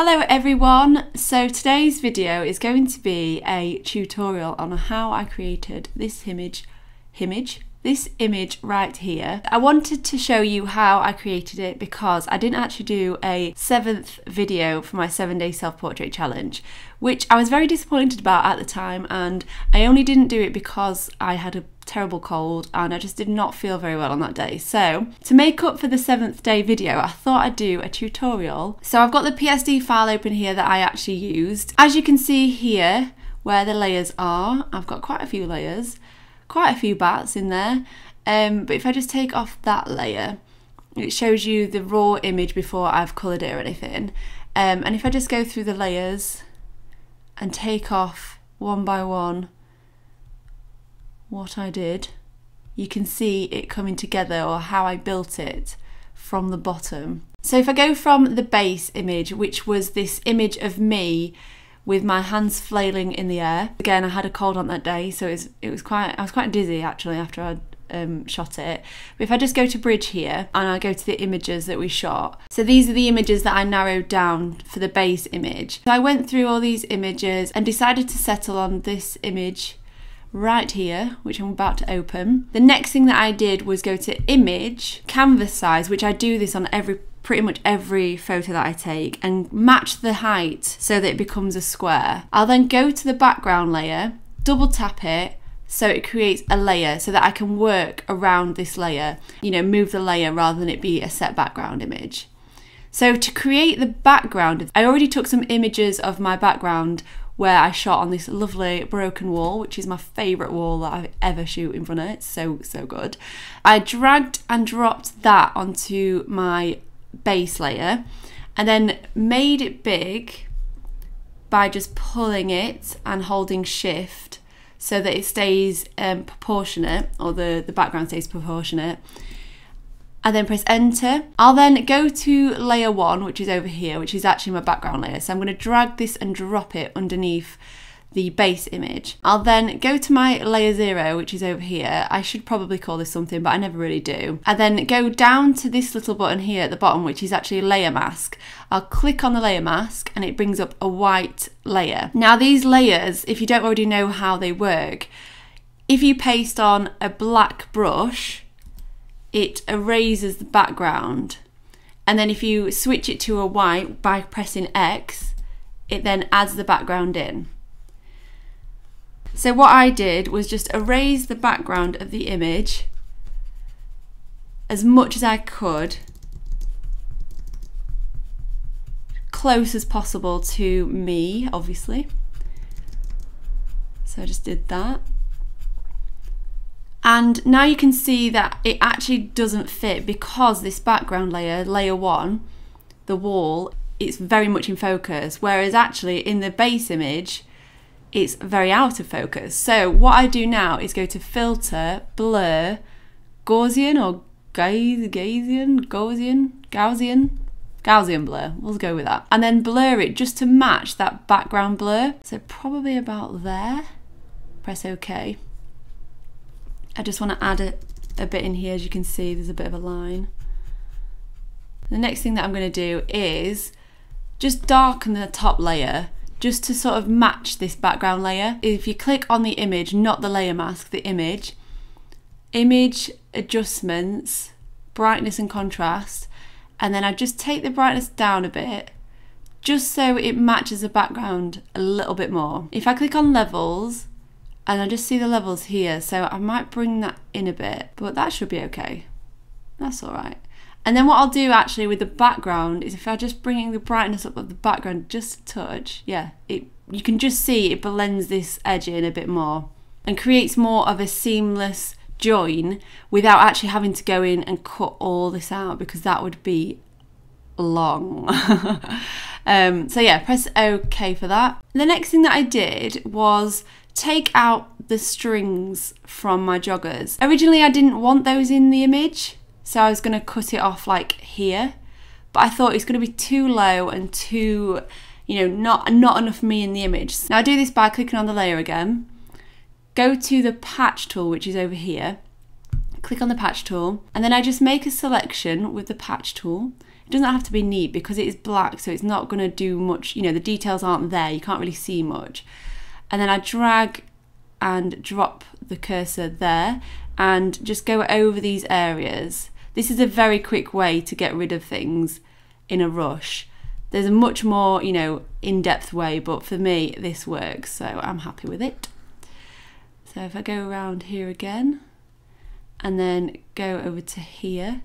Hello everyone, so today's video is going to be a tutorial on how I created this image right here. I wanted to show you how I created it because I didn't actually do a 7th video for my 7-day self-portrait challenge, which I was very disappointed about at the time, and I only didn't do it because I had a terrible cold and I just did not feel very well on that day. So to make up for the 7th day video, I thought I'd do a tutorial. So I've got the PSD file open here that I actually used. As you can see here where the layers are, I've got quite a few layers, quite a few bats in there, but if I just take off that layer, it shows you the raw image before I've coloured it or anything, and if I just go through the layers and take off one by one what I did, you can see it coming together, or how I built it from the bottom. So if I go from the base image, which was this image of me with my hands flailing in the air. Again, I had a cold on that day, so I was quite dizzy actually after I'd shot it. But if I just go to bridge here and I go to the images that we shot, so these are the images that I narrowed down for the base image. So I went through all these images and decided to settle on this image right here, which I'm about to open. The next thing that I did was go to image, canvas size, which I do this on pretty much every photo that I take, and match the height so that it becomes a square. I'll then go to the background layer, double tap it so it creates a layer so that I can work around this layer, you know, move the layer rather than it be a set background image. So to create the background, I already took some images of my background where I shot on this lovely broken wall, which is my favourite wall that I've ever shoot in front of. It's so good. I dragged and dropped that onto my base layer and then made it big by just pulling it and holding shift so that it stays proportionate, or the background stays proportionate, and then press enter. I'll then go to layer 1, which is over here, which is actually my background layer. So I'm going to drag this and drop it underneath the base image. I'll then go to my layer 0, which is over here. I should probably call this something, but I never really do. And then go down to this little button here at the bottom, which is actually a layer mask. I'll click on the layer mask and it brings up a white layer. Now these layers, if you don't already know how they work, if you paste on a black brush, it erases the background, and then if you switch it to a white by pressing X, it then adds the background in. So what I did was just erase the background of the image as much as I could, close as possible to me, obviously. So I just did that. And now you can see that it actually doesn't fit because this background layer, layer 1, the wall, it's very much in focus, whereas actually in the base image, it's very out of focus. So what I do now is go to filter, blur, Gaussian or Gaussian blur, we'll go with that. And then blur it just to match that background blur. So probably about there, press OK. I just want to add a bit in here. As you can see, there's a bit of a line. The next thing that I'm going to do is just darken the top layer just to sort of match this background layer. If you click on the image, not the layer mask, the image adjustments, brightness and contrast, and then I just take the brightness down a bit just so it matches the background a little bit more. If I click on levels, and I just see the levels here, so I might bring that in a bit, but that should be okay. That's all right. And then what I'll do actually with the background is if I just bring the brightness up of the background just a touch, yeah, you can just see it blends this edge in a bit more and creates more of a seamless join without actually having to go in and cut all this out, because that would be long. So yeah, press OK for that. The next thing that I did was take out the strings from my joggers. Originally I didn't want those in the image, so I was going to cut it off like here, but I thought it's going to be too low and too, you know, not enough me in the image. Now I do this by clicking on the layer again, go to the patch tool, which is over here, click on the patch tool, and then I just make a selection with the patch tool. It doesn't have to be neat because it is black, so it's not going to do much, you know, the details aren't there, you can't really see much. And then I drag and drop the cursor there and just go over these areas. This is a very quick way to get rid of things in a rush. There's a much more, you know, in-depth way, but for me this works, so I'm happy with it. So if I go around here again and then go over to here.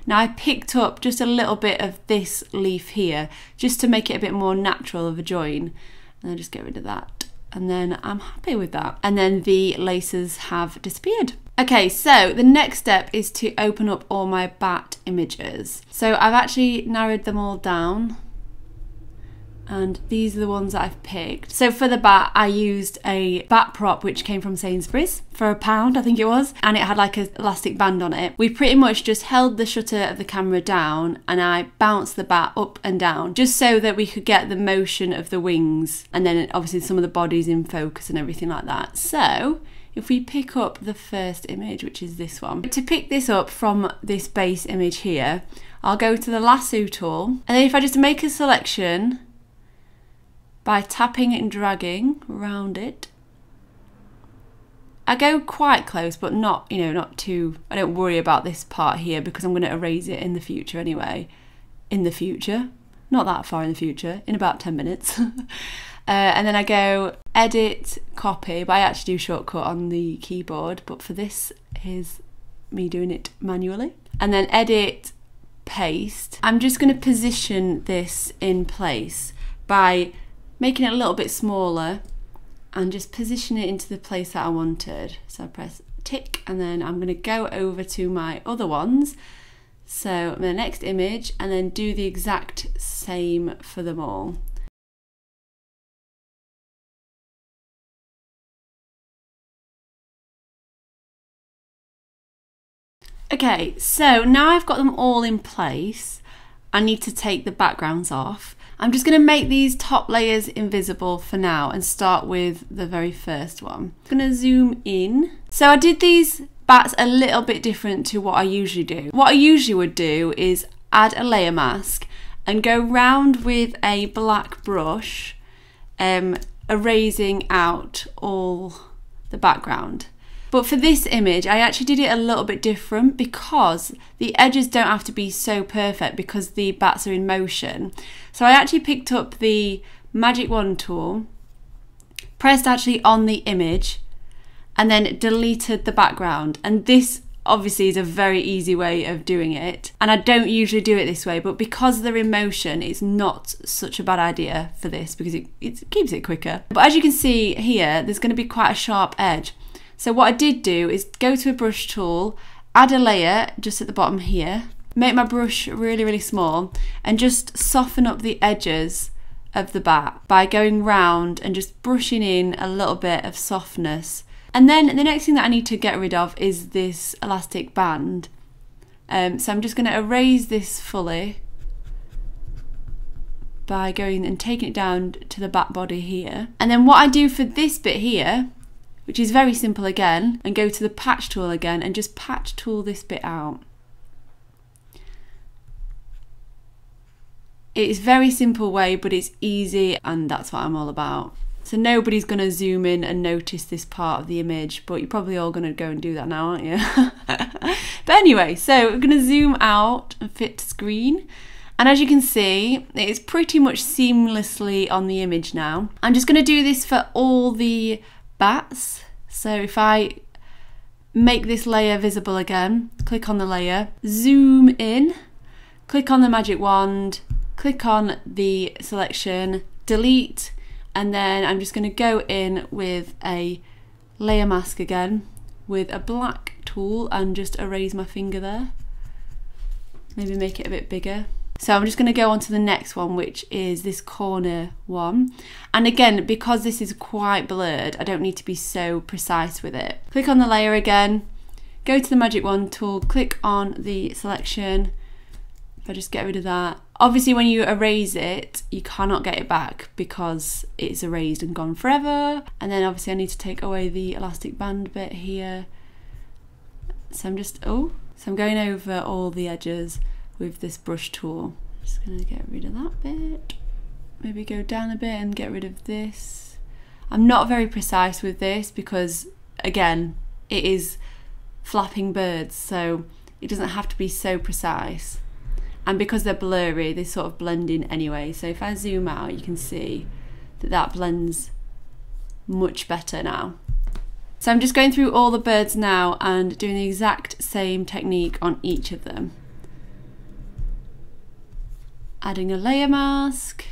Now I picked up just a little bit of this leaf here just to make it a bit more natural of a join, and I'll just get rid of that, and then I'm happy with that. And then the laces have disappeared. Okay, so the next step is to open up all my bat images. So I've actually narrowed them all down, and these are the ones that I've picked. So for the bat, I used a bat prop which came from Sainsbury's for £1, I think it was, and it had like an elastic band on it. We pretty much just held the shutter of the camera down and I bounced the bat up and down just so that we could get the motion of the wings, and then obviously some of the bodies in focus and everything like that. So if we pick up the first image, which is this one, to pick this up from this base image here, I'll go to the lasso tool, and then if I just make a selection by tapping and dragging around it, I go quite close, but not, you know, not too, I don't worry about this part here because I'm going to erase it in the future anyway. In the future, not that far in the future, in about 10 minutes. And then I go edit, copy, but I actually do shortcut on the keyboard, but for this, here's me doing it manually. And then edit, paste. I'm just going to position this in place by making it a little bit smaller and just position it into the place that I wanted. So I press tick, and then I'm going to go over to my other ones. So the next image, and then do the exact same for them all. Okay, so now I've got them all in place, I need to take the backgrounds off. I'm just going to make these top layers invisible for now and start with the very first one. I'm going to zoom in. So I did these bats a little bit different to what I usually do. What I usually would do is add a layer mask and go round with a black brush, erasing out all the background. But for this image, I actually did it a little bit different because the edges don't have to be so perfect because the bats are in motion. So I actually picked up the magic wand tool, pressed actually on the image, and then deleted the background. And this obviously is a very easy way of doing it. And I don't usually do it this way, but because they're in motion, it's not such a bad idea for this because it keeps it quicker. But as you can see here, there's going to be quite a sharp edge. So what I did do is go to a brush tool, add a layer just at the bottom here, make my brush really, really small, and just soften up the edges of the bat by going round and just brushing in a little bit of softness. And then the next thing that I need to get rid of is this elastic band. So I'm just going to erase this fully by going and taking it down to the bat body here. And then what I do for this bit here, which is very simple again, and go to the patch tool again and just patch tool this bit out. It's a very simple way, but it's easy, and that's what I'm all about. So nobody's going to zoom in and notice this part of the image, but you're probably all going to go and do that now, aren't you? But anyway, so we're going to zoom out and fit to screen. And as you can see, it's pretty much seamlessly on the image now. I'm just going to do this for all the bats. So if I make this layer visible again, click on the layer, zoom in, click on the magic wand, click on the selection, delete, and then I'm just going to go in with a layer mask again with a black tool and just erase my finger there. Maybe make it a bit bigger. So I'm just going to go on to the next one, which is this corner one. And again, because this is quite blurred, I don't need to be so precise with it. Click on the layer again, go to the magic wand tool, click on the selection. If I just get rid of that. Obviously when you erase it, you cannot get it back because it's erased and gone forever. And then obviously I need to take away the elastic band bit here. So I'm just, so I'm going over all the edges with this brush tool. Just gonna get rid of that bit. Maybe go down a bit and get rid of this. I'm not very precise with this because, again, it is flapping birds, so it doesn't have to be so precise. And because they're blurry, they sort of blend in anyway. So if I zoom out, you can see that that blends much better now. So I'm just going through all the birds now and doing the exact same technique on each of them. Adding a layer mask,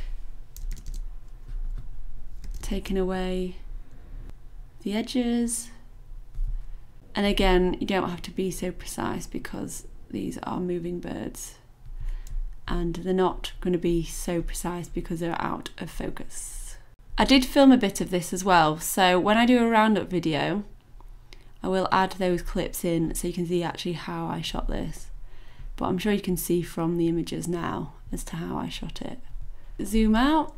taking away the edges. And again, you don't have to be so precise because these are moving birds and they're not going to be so precise because they're out of focus. I did film a bit of this as well, so when I do a roundup video, I will add those clips in so you can see actually how I shot this. But I'm sure you can see from the images now as to how I shot it. Zoom out.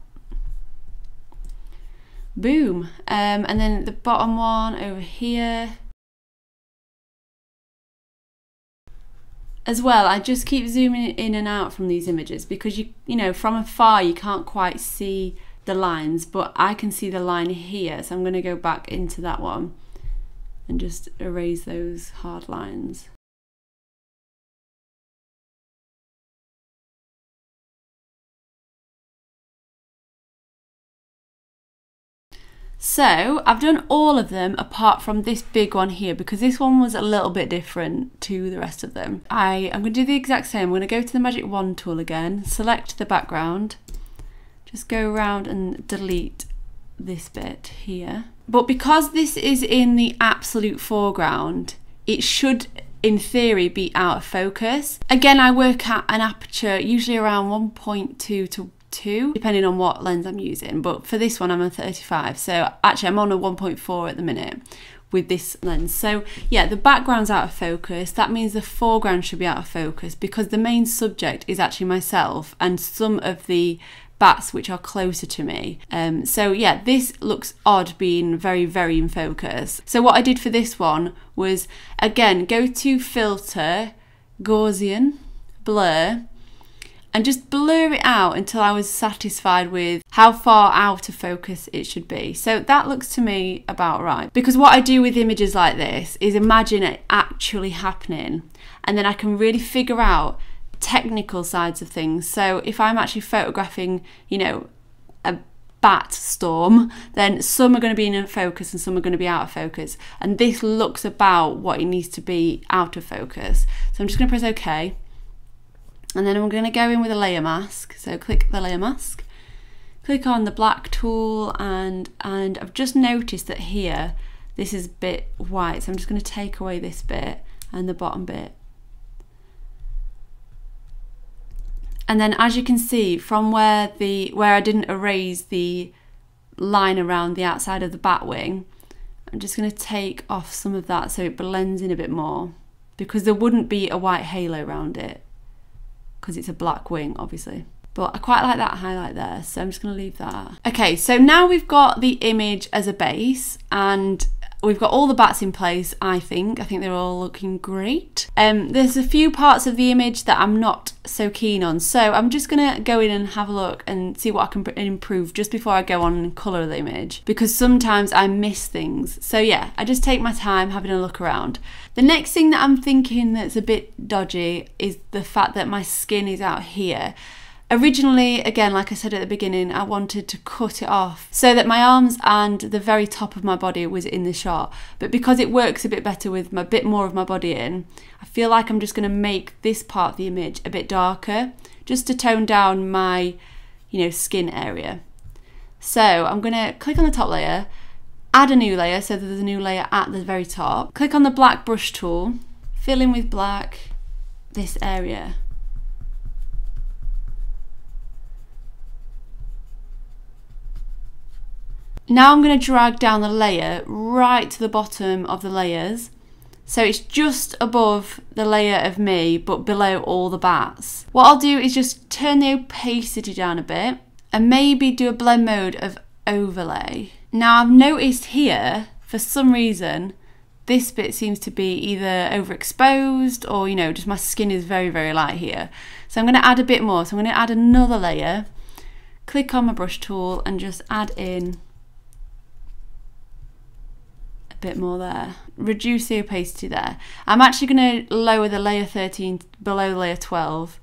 Boom. And then the bottom one over here. As well, I just keep zooming in and out from these images because you know, from afar you can't quite see the lines, but I can see the line here. So I'm going to go back into that one and just erase those hard lines. So I've done all of them apart from this big one here because this one was a little bit different to the rest of them. I'm going to do the exact same. I'm going to go to the magic wand tool again, select the background, just go around and delete this bit here. But because this is in the absolute foreground, it should in theory be out of focus. Again, I work at an aperture usually around 1.2 to 2, depending on what lens I'm using, but for this one I'm a 35, so actually I'm on a 1.4 at the minute with this lens. So yeah, the background's out of focus. That means the foreground should be out of focus because the main subject is actually myself and some of the bats which are closer to me. So yeah, this looks odd being very, very in focus. So what I did for this one was, again, go to filter, Gaussian, blur, and just blur it out until I was satisfied with how far out of focus it should be. So that looks to me about right. Because what I do with images like this is imagine it actually happening, and then I can really figure out technical sides of things. So if I'm actually photographing, you know, a bat storm, then some are going to be in focus and some are going to be out of focus. And this looks about what it needs to be out of focus. So I'm just going to press OK. And then I'm going to go in with a layer mask. So click the layer mask, click on the black tool, and I've just noticed that here this is a bit white, so I'm just going to take away this bit and the bottom bit. And then as you can see from where I didn't erase the line around the outside of the bat wing, I'm just going to take off some of that so it blends in a bit more, because there wouldn't be a white halo around it because it's a black wing, obviously. But I quite like that highlight there, so I'm just going to leave that. Okay, so now we've got the image as a base and we've got all the bats in place, I think they're all looking great. There's a few parts of the image that I'm not so keen on, so I'm just going to go in and have a look and see what I can improve just before I go on and colour the image, because sometimes I miss things. So yeah, I just take my time having a look around. The next thing that I'm thinking that's a bit dodgy is the fact that my skin is out here. Originally, again, like I said at the beginning, I wanted to cut it off so that my arms and the very top of my body was in the shot. But because it works a bit better with a bit more of my body in, I feel like I'm just going to make this part of the image a bit darker, just to tone down my, you know, skin area. So I'm going to click on the top layer, add a new layer, so that there's a new layer at the very top. Click on the black brush tool, fill in with black this area. Now I'm going to drag down the layer right to the bottom of the layers, so it's just above the layer of me but below all the bats. What I'll do is just turn the opacity down a bit and maybe do a blend mode of overlay. Now I've noticed here, for some reason, this bit seems to be either overexposed or, you know, just my skin is very, very light here. So I'm going to add a bit more. So I'm going to add another layer, click on my brush tool and just add in a bit more there. Reduce the opacity there. I'm actually going to lower the layer 13 below layer 12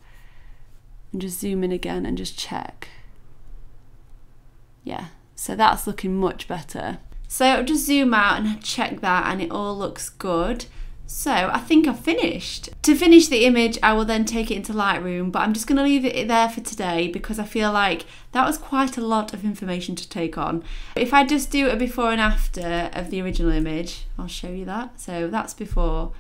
and just zoom in again and just check. Yeah, so that's looking much better. So I'll just zoom out and check that and it all looks good. So I think I've finished. To finish the image, I will then take it into Lightroom, but I'm just going to leave it there for today because I feel like that was quite a lot of information to take on. If I just do a before and after of the original image, I'll show you that. So that's before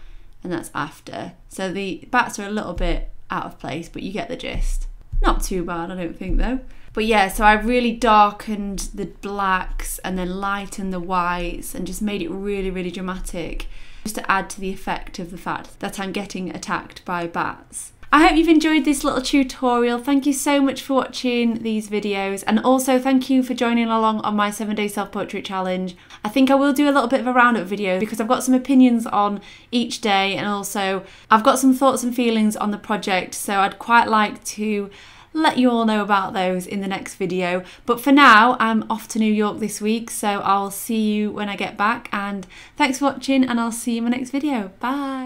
and that's after. So the bats are a little bit out of place, but you get the gist. Not too bad, I don't think though. But yeah, so I really darkened the blacks and then lightened the whites and just made it really, really dramatic, just to add to the effect of the fact that I'm getting attacked by bats. I hope you've enjoyed this little tutorial. Thank you so much for watching these videos, and also thank you for joining along on my 7-day self-portrait challenge. I think I will do a little bit of a roundup video because I've got some opinions on each day, and also I've got some thoughts and feelings on the project, so I'd quite like to let you all know about those in the next video. But for now, I'm off to New York this week, so I'll see you when I get back, and thanks for watching and I'll see you in my next video. Bye!